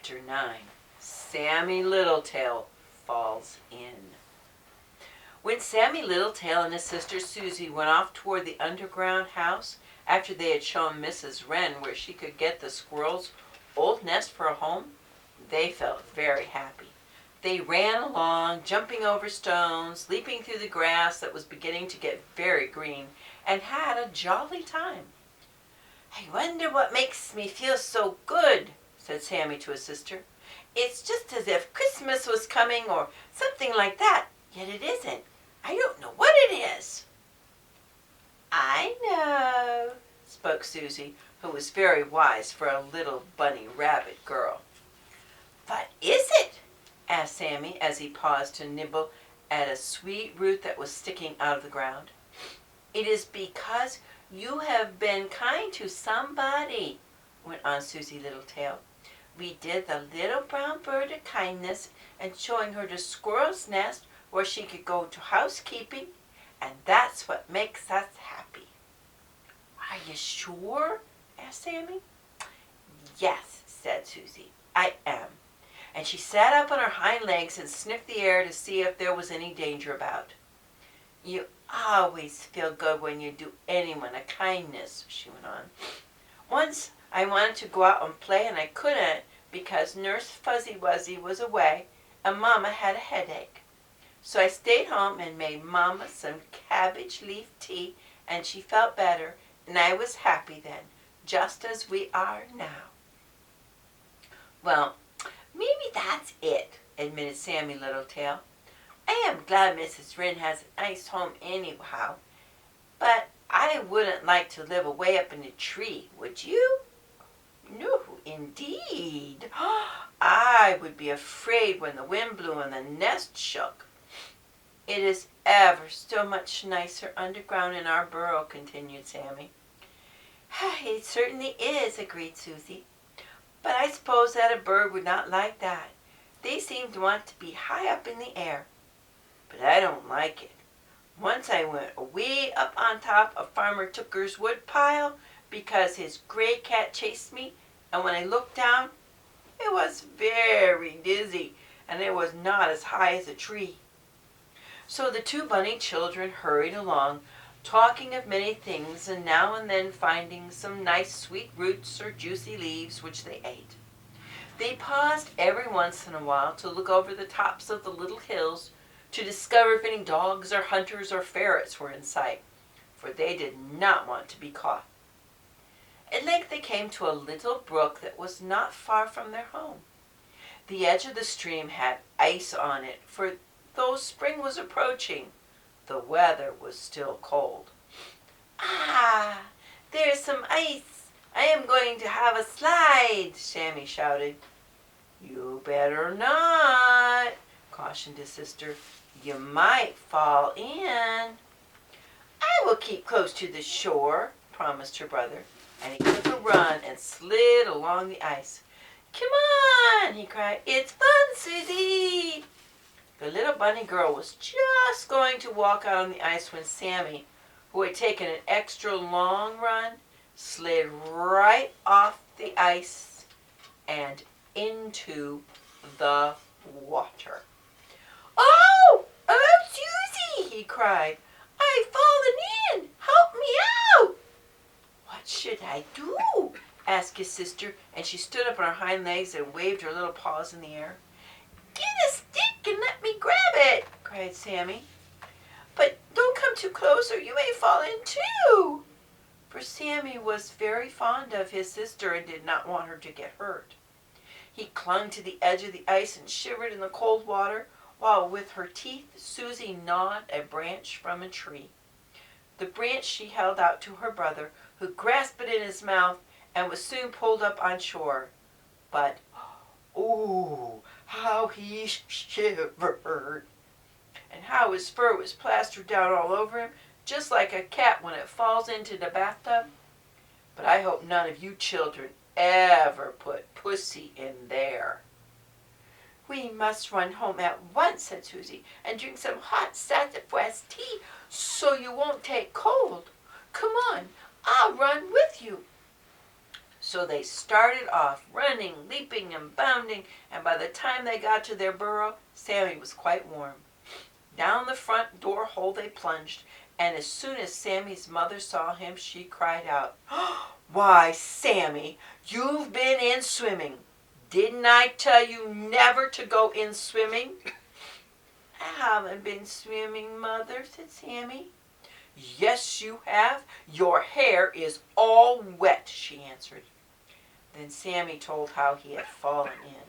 Chapter 9. Sammie Littletail Falls In. When Sammie Littletail and his sister Susie went off toward the underground house after they had shown Mrs. Wren where she could get the squirrel's old nest for a home, they felt very happy. They ran along, jumping over stones, leaping through the grass that was beginning to get very green, and had a jolly time. "I wonder what makes me feel so good," said Sammie to his sister. "It's just as if Christmas was coming or something like that, yet it isn't. I don't know what it is." "I know," spoke Susie, who was very wise for a little bunny rabbit girl. "What is it?" asked Sammie as he paused to nibble at a sweet root that was sticking out of the ground. "It is because you have been kind to somebody," went on Susie Littletail. "We did the little brown bird a kindness and showing her the squirrel's nest where she could go to housekeeping, and that's what makes us happy." "Are you sure?" asked Sammie. "Yes," said Susie, "I am." And she sat up on her hind legs and sniffed the air to see if there was any danger about. "You always feel good when you do anyone a kindness," she went on. "Once I wanted to go out and play and I couldn't because Nurse Fuzzy Wuzzy was away and Mama had a headache. So I stayed home and made Mama some cabbage leaf tea and she felt better and I was happy then, just as we are now." "Well, maybe that's it," admitted Sammie Littletail. "I am glad Mrs. Wren has a nice home anyhow, but I wouldn't like to live away up in a tree, would you?" "No, indeed. I would be afraid when the wind blew and the nest shook." "It is ever so much nicer underground in our burrow," continued Sammie. "It certainly is," agreed Susie. "But I suppose that a bird would not like that. They seem to want to be high up in the air. But I don't like it. Once I went way up on top of Farmer Tooker's wood pile because his gray cat chased me, and when I looked down, it was very dizzy, and it was not as high as a tree." So the two bunny children hurried along, talking of many things and now and then finding some nice sweet roots or juicy leaves which they ate. They paused every once in a while to look over the tops of the little hills to discover if any dogs or hunters or ferrets were in sight, for they did not want to be caught. At length they came to a little brook that was not far from their home. The edge of the stream had ice on it, for though spring was approaching, the weather was still cold. "Ah, there's some ice! I am going to have a slide!" Sammie shouted. "You better not," cautioned his sister. "You might fall in." "I will keep close to the shore," promised her brother, and he took a run and slid along the ice. "Come on!" he cried. "It's fun, Susie!" The little bunny girl was just going to walk out on the ice when Sammie, who had taken an extra long run, slid right off the ice and into the water. "Oh! Oh, Susie!" he cried. "I've fallen in! Help me out!" "What should I do?" asked his sister, and she stood up on her hind legs and waved her little paws in the air. "Get a stick and let me grab it!" cried Sammie. "But don't come too close or you may fall in too!" For Sammie was very fond of his sister and did not want her to get hurt. He clung to the edge of the ice and shivered in the cold water, while with her teeth Susie gnawed a branch from a tree. The branch she held out to her brother, who grasped it in his mouth and was soon pulled up on shore. But, oh, how he shivered! And how his fur was plastered down all over him, just like a cat when it falls into the bathtub. But I hope none of you children ever put Pussy in there. "We must run home at once," said Susie, "and drink some hot sassafras tea so you won't take cold. Come on, I'll run with you." So they started off, running, leaping, and bounding, and by the time they got to their burrow, Sammie was quite warm. Down the front door hole they plunged, and as soon as Sammie's mother saw him, she cried out, "Why, Sammie, you've been in swimming. Didn't I tell you never to go in swimming?" "I haven't been swimming, Mother," said Sammie. "Yes, you have. Your hair is all wet," she answered. Then Sammie told how he had fallen in.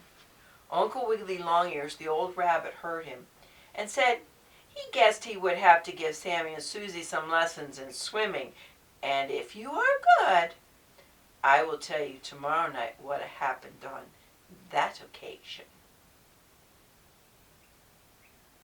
Uncle Wiggily Longears, the old rabbit, heard him and said he guessed he would have to give Sammie and Susie some lessons in swimming, and if you are good, I will tell you tomorrow night what happened on that occasion.